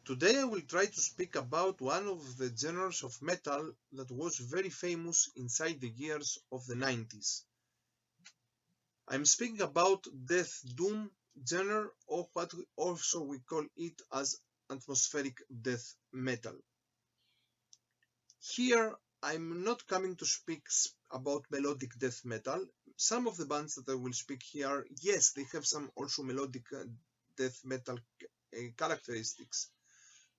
Today I will try to speak about one of the genres of metal that was very famous inside the years of the 90s. I'm speaking about death doom genre, or what we also call it as atmospheric death metal. Here I'm not coming to speak about melodic death metal. Some of the bands that I will speak here, yes, they have some also melodic death metal characteristics.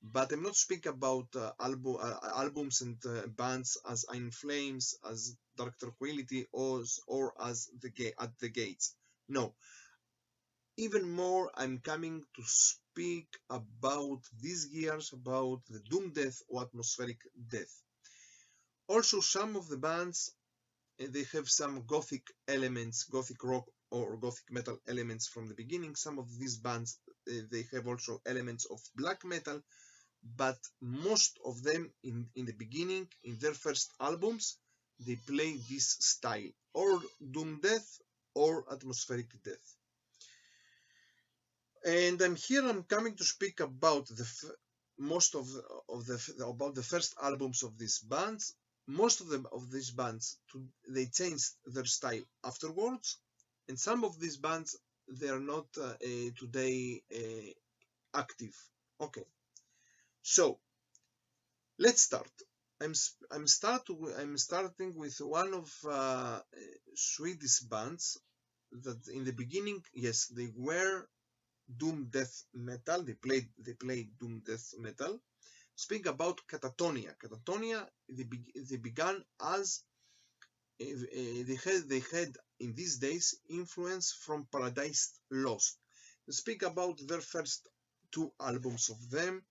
But I'm not speaking about albums and bands as In Flames, as Dark Tranquility, or as At the Gates. No. Even more, I'm coming to speak about these years, about the doom death or atmospheric death. Also, some of the bands, they have some gothic elements, gothic rock or gothic metal elements from the beginning. Some of these bands, they have also elements of black metal, but most of them in the beginning, in their first albums, they play this style, or doom death or atmospheric death. And I'm coming to speak about about the first albums of these bands. Most of these bands, they changed their style afterwards, and some of these bands, they are not today active. Okay, so let's start. I'm starting with one of Swedish bands that in the beginning, yes, they were doom death metal. They played doom death metal. Speaking about Catatonia. Catatonia, they began as they had in these days influence from Paradise Lost. Speak about their first two albums of them,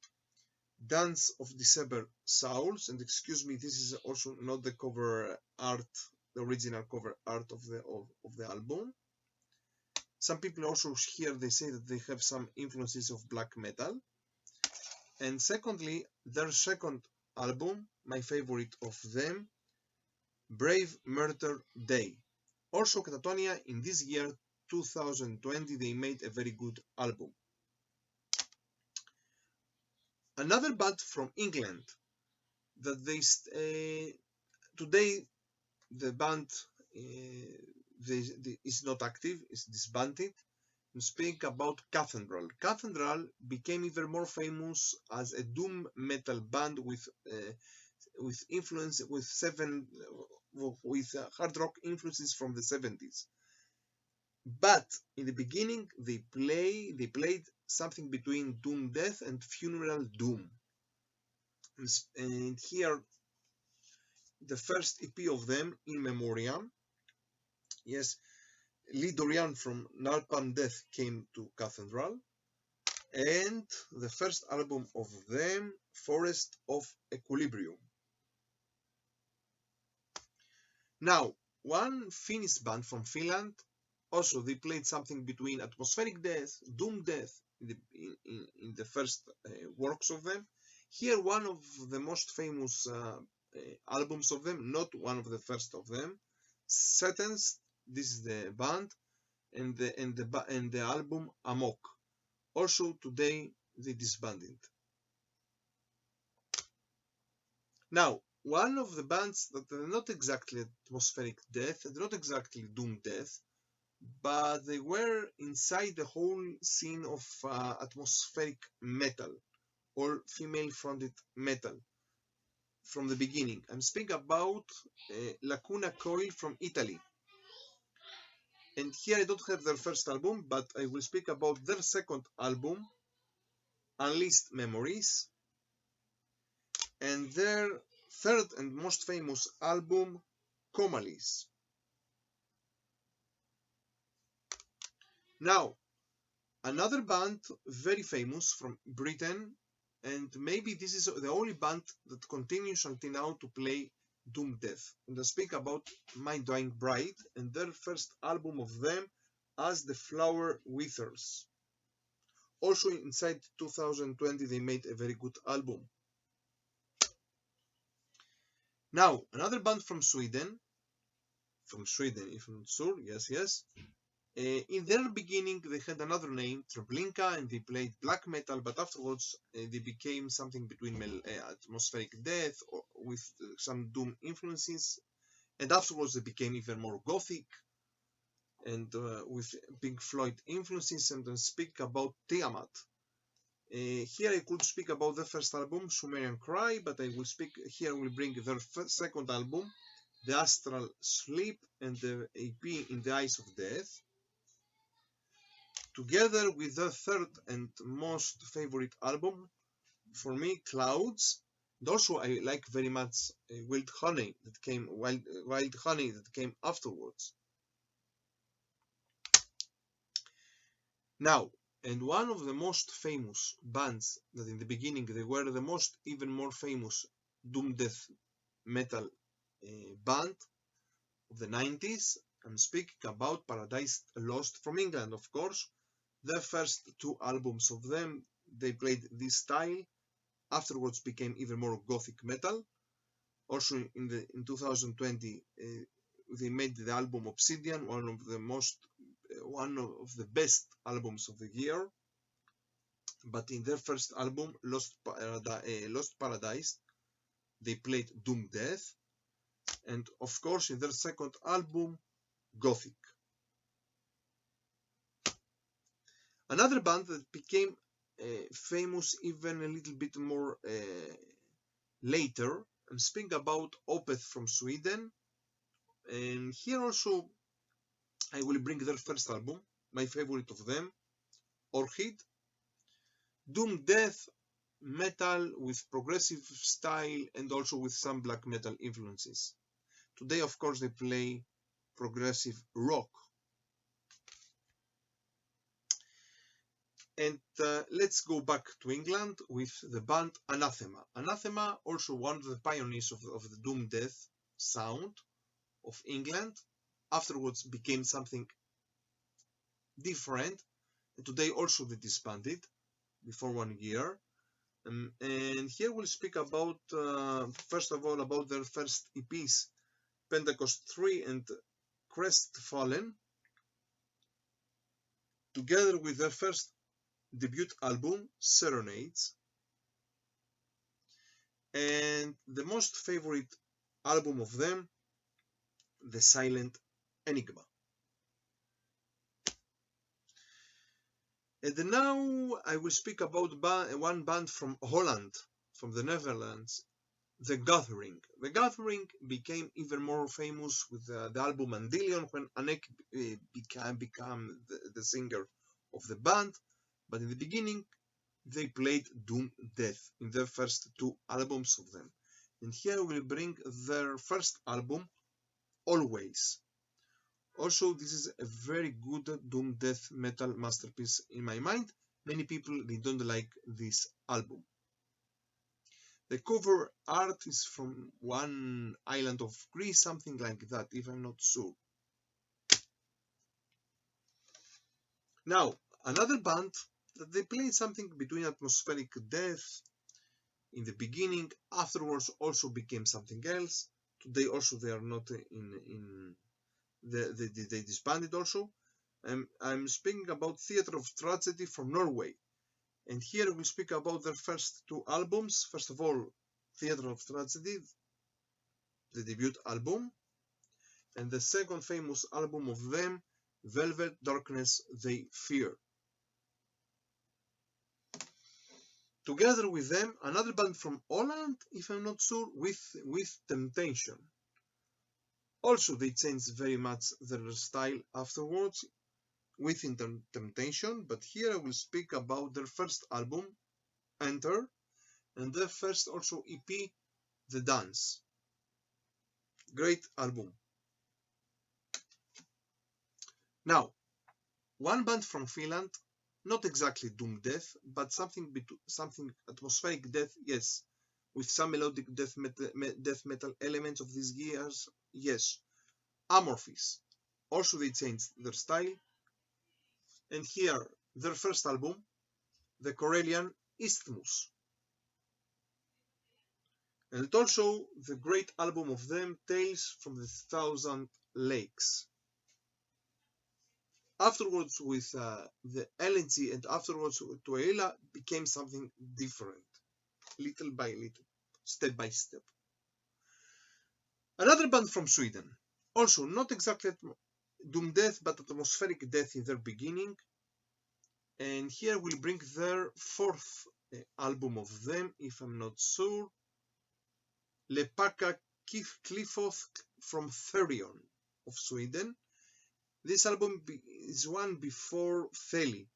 Dance of December Souls, and excuse me, this is also not the cover art, the original cover art of the album. Some people also here, they say that they have some influences of black metal. And secondly, their second album, my favorite of them, Brave Murder Day. Also Catatonia, in this year 2020, they made a very good album. Another band from England that they today the band is not active, is disbanded. I'm speaking about Cathedral. Cathedral became even more famous as a doom metal band with influence with hard rock influences from the 70s. But in the beginning, they played something between doom death and funeral doom. And here, the first EP of them, In Memoriam. Yes, Lee Dorian from Napalm Death came to Cathedral. And the first album of them, Forest of Equilibrium. Now, one Finnish band from Finland, also they played something between atmospheric death, doom death in the first works of them. Here, one of the most famous albums of them, not one of the first of them, Sentence. This is the band, and the album Amok. Also today they disbanded. Now, one of the bands that are not exactly atmospheric death, not exactly doom death, but they were inside the whole scene of atmospheric metal or female-fronted metal from the beginning. I'm speaking about Lacuna Coil from Italy. And here I don't have their first album, but I will speak about their second album, Unleashed Memories, and their third and most famous album, Comalis. Now, another band very famous from Britain, and maybe this is the only band that continues until now to play doom death. And I speak about My Dying Bride and their first album of them, As the Flower Withers. Also inside 2020 they made a very good album. Now, another band from Sweden, if I'm not sure, yes, In their beginning, they had another name, Treblinka, and they played black metal, but afterwards they became something between atmospheric death with some doom influences, and afterwards they became even more gothic and with Pink Floyd influences, and then speak about Tiamat. Here I could speak about the first album, Sumerian Cry, but I will speak here. Will bring their second album, The Astral Sleep, and the EP In the Eyes of Death, together with their third and most favorite album for me, Clouds. And also I like very much Wild Honey that came afterwards. Now, and one of the most famous bands that in the beginning they were the most even more famous doom death metal band of the 90s. I'm speaking about Paradise Lost from England, of course. The first two albums of them, they played this style, afterwards became even more gothic metal. Also in 2020 they made the album Obsidian, one of the best albums of the year. But in their first album, Lost Paradise, they played doom death, and of course in their second album, gothic. Another band that became famous even a little bit more later, I'm speaking about Opeth from Sweden, and here also I will bring their first album, my favorite of them, Orchid. Doom death metal with progressive style and also with some black metal influences. Today, of course, they play progressive rock. And let's go back to England with the band Anathema. Anathema, also one of the pioneers of the doom death sound of England, afterwards became something different. And today also they disbanded before 1 year. And here we'll speak about, first of all, about their first EPs, Pentecost 3 and Crestfallen, together with their first debut album, Serenades, and the most favorite album of them, The Silent Enigma. And now I will speak about one band from Holland, from the Netherlands, The Gathering. The Gathering became even more famous with the album Andillion when Anek became the singer of the band, but in the beginning they played doom death in their first two albums of them. And here we'll bring their first album, Always. Also, this is a very good doom death metal masterpiece in my mind. Many people, they don't like this album. The cover art is from one island of Greece, something like that, if I'm not sure. Now, another band that they played something between atmospheric death in the beginning, afterwards also became something else. Today also they are not they disbanded also. I'm speaking about Theatre of Tragedy from Norway. And here we speak about their first two albums. First of all, Theatre of Tragedy, the debut album, and the second famous album of them, Velvet Darkness They Fear. Together with them, another band from Holland, if I'm not sure, with Temptation. Also, they changed very much their style afterwards within Temptation, but here I will speak about their first album, Enter, and their first also EP, The Dance. Great album. Now, one band from Finland, not exactly doom death, but something atmospheric death, yes, with some melodic death metal elements of these years, yes. Amorphis. Also, they changed their style. And here, their first album, the Karelian Isthmus. And also the great album of them, Tales from the Thousand Lakes. afterwards with the LNG and afterwards to Aila became something different, little by little, step by step. Another band from Sweden, also not exactly doom death but atmospheric death in their beginning, and here we'll bring their fourth album of them, if I'm not sure, Lepaka Cliffoth from Therion of Sweden. This album is one before Theli.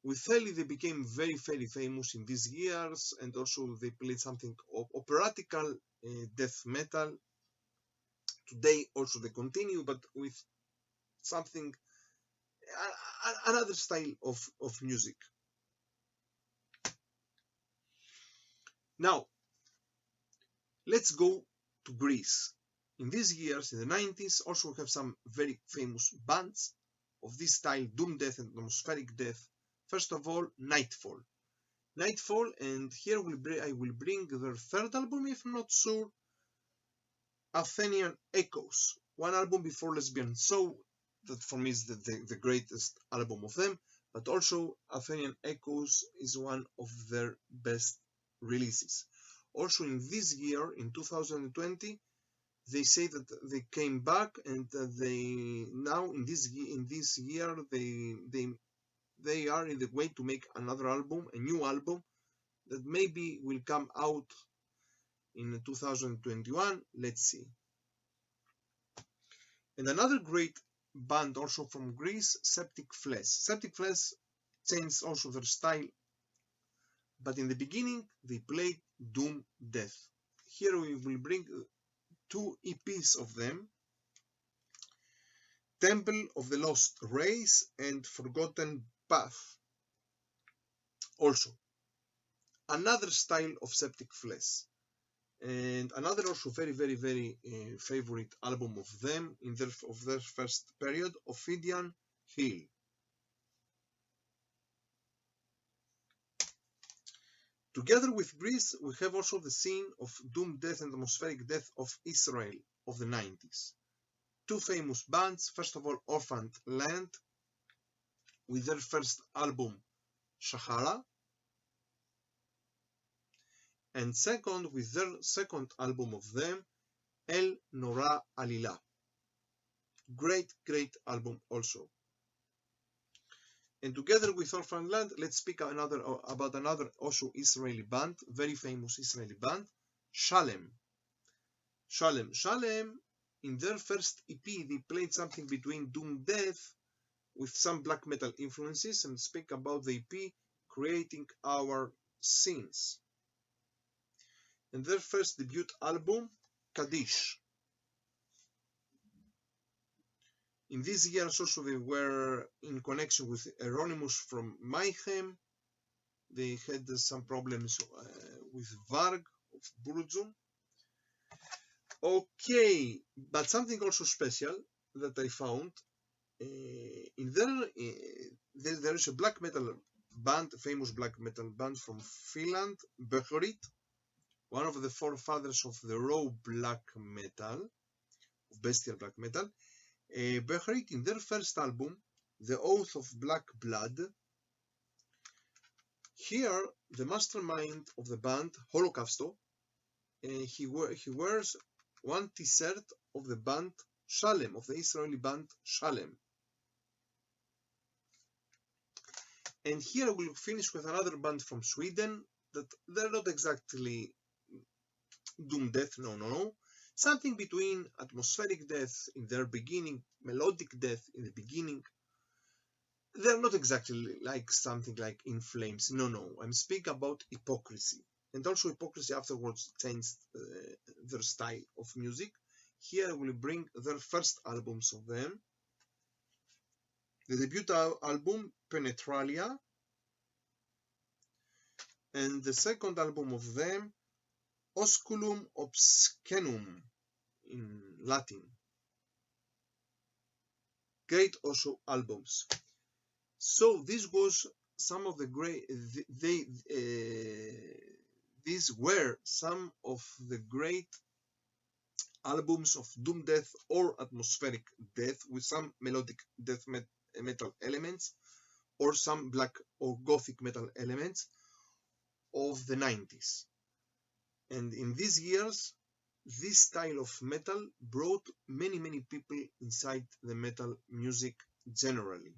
With Theli they became very famous in these years, and also they played something operatical death metal. Today also they continue, but with something, another style of music. Now, let's go to Greece. In these years, in the 90s, also we have some very famous bands of this style, doom death and atmospheric death. First of all, Nightfall. Nightfall, and here I will bring their third album, if I'm not sure, Athenian Echoes. One album before Lesbian Soul, that for me is the greatest album of them, but also Athenian Echoes is one of their best releases. Also in this year, in 2020, they say that they came back, and they now in this year they are in the way to make another album, a new album that maybe will come out in 2021. Let's see. And another great band also from Greece, Septic Flesh. Septic Flesh changed also their style, but in the beginning they played doom death. Here we will bring two EPs of them, Temple of the Lost Race and Forgotten Path. Also, another style of Septic Flesh, and another also very favorite album of them in their first period, Ophidian Hill. Together with Greece, we have also the scene of doom death and atmospheric death of Israel of the 90s. Two famous bands, first of all Orphaned Land with their first album Shahara, and second with their second album of them, El Nora Alila. Great album also. And together with Orphaned Land, let's speak about another also Israeli band, very famous Israeli band, Shalem. Shalem, in their first EP, they played something between doom death with some black metal influences, and speak about the EP Creating Our Sins. And their first debut album, Kaddish. In these years also they were in connection with Euronymous from Mayhem. They had some problems with Varg of Burzum. Okay, but something also special that I found, there is a black metal band, famous black metal band from Finland, Böhrit, one of the forefathers of the raw black metal, of bestial black metal. Böhrit, in their first album, The Oath of Black Blood, here the mastermind of the band, Holocausto, he wears one t-shirt of the band Shalem, of the Israeli band Shalem. And here we'll finish with another band from Sweden that they're not exactly doom death, no. Something between atmospheric death in their beginning, melodic death in the beginning. They're not exactly like something like In Flames, no. I'm speaking about Hypocrisy. And also Hypocrisy afterwards changed their style of music. Here we'll bring their first albums of them. The debut album, Penetralia, and the second album of them, Osculum Obscenum in Latin. Great also albums. So this was some of the great, these were some of the great albums of doom death or atmospheric death with some melodic death metal elements, or some black or gothic metal elements of the 90s. And in these years, this style of metal brought many people inside the metal music generally.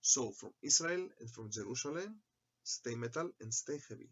So from Israel and from Jerusalem, stay metal and stay heavy.